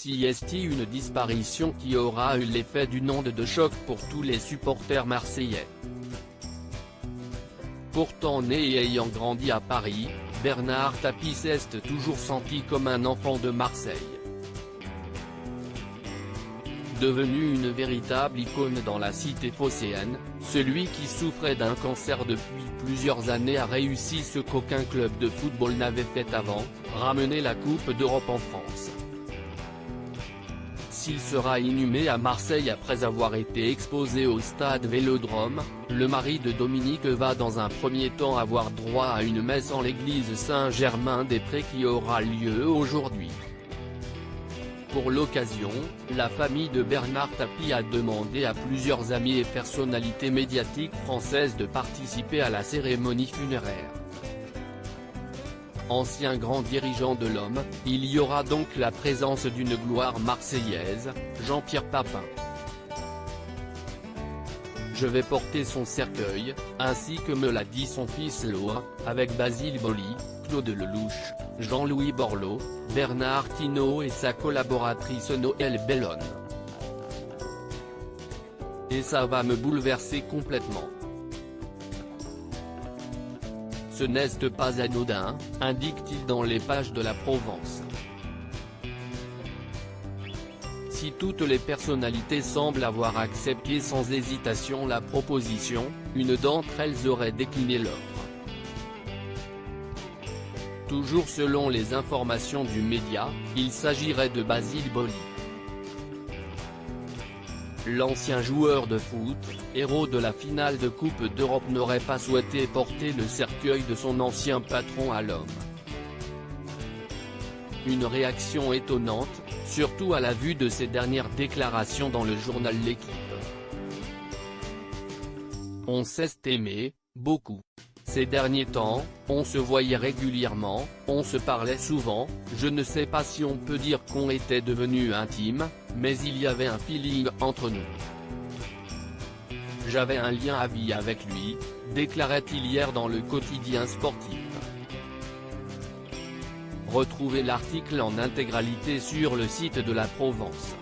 Si est une disparition qui aura eu l'effet d'une onde de choc pour tous les supporters marseillais. Pourtant né et ayant grandi à Paris, Bernard Tapie s'est toujours senti comme un enfant de Marseille. Devenu une véritable icône dans la cité phocéenne, celui qui souffrait d'un cancer depuis plusieurs années a réussi ce qu'aucun club de football n'avait fait avant, ramener la Coupe d'Europe en France. S'il sera inhumé à Marseille après avoir été exposé au stade Vélodrome, le mari de Dominique va dans un premier temps avoir droit à une messe en l'église Saint-Germain-des-Prés qui aura lieu aujourd'hui. Pour l'occasion, la famille de Bernard Tapie a demandé à plusieurs amis et personnalités médiatiques françaises de participer à la cérémonie funéraire. Ancien grand dirigeant de l'Homme, il y aura donc la présence d'une gloire marseillaise, Jean-Pierre Papin. Je vais porter son cercueil, ainsi que me l'a dit son fils Loa, avec Basile Boli, Claude Lelouch, Jean-Louis Borloo, Bernard Hinault et sa collaboratrice Noëlle Bellone. Et ça va me bouleverser complètement. Ce n'est pas anodin, indique-t-il dans les pages de la Provence. Si toutes les personnalités semblent avoir accepté sans hésitation la proposition, une d'entre elles aurait décliné l'offre. Toujours selon les informations du média, il s'agirait de Basile Boli. L'ancien joueur de foot, héros de la finale de Coupe d'Europe n'aurait pas souhaité porter le cercueil de son ancien patron à l'Homme. Une réaction étonnante, surtout à la vue de ses dernières déclarations dans le journal L'Équipe. On s'est aimé, beaucoup. Ces derniers temps, on se voyait régulièrement, on se parlait souvent, je ne sais pas si on peut dire qu'on était devenus intimes, mais il y avait un feeling entre nous. J'avais un lien à vie avec lui, déclarait-il hier dans le quotidien sportif. Retrouvez l'article en intégralité sur le site de la Provence.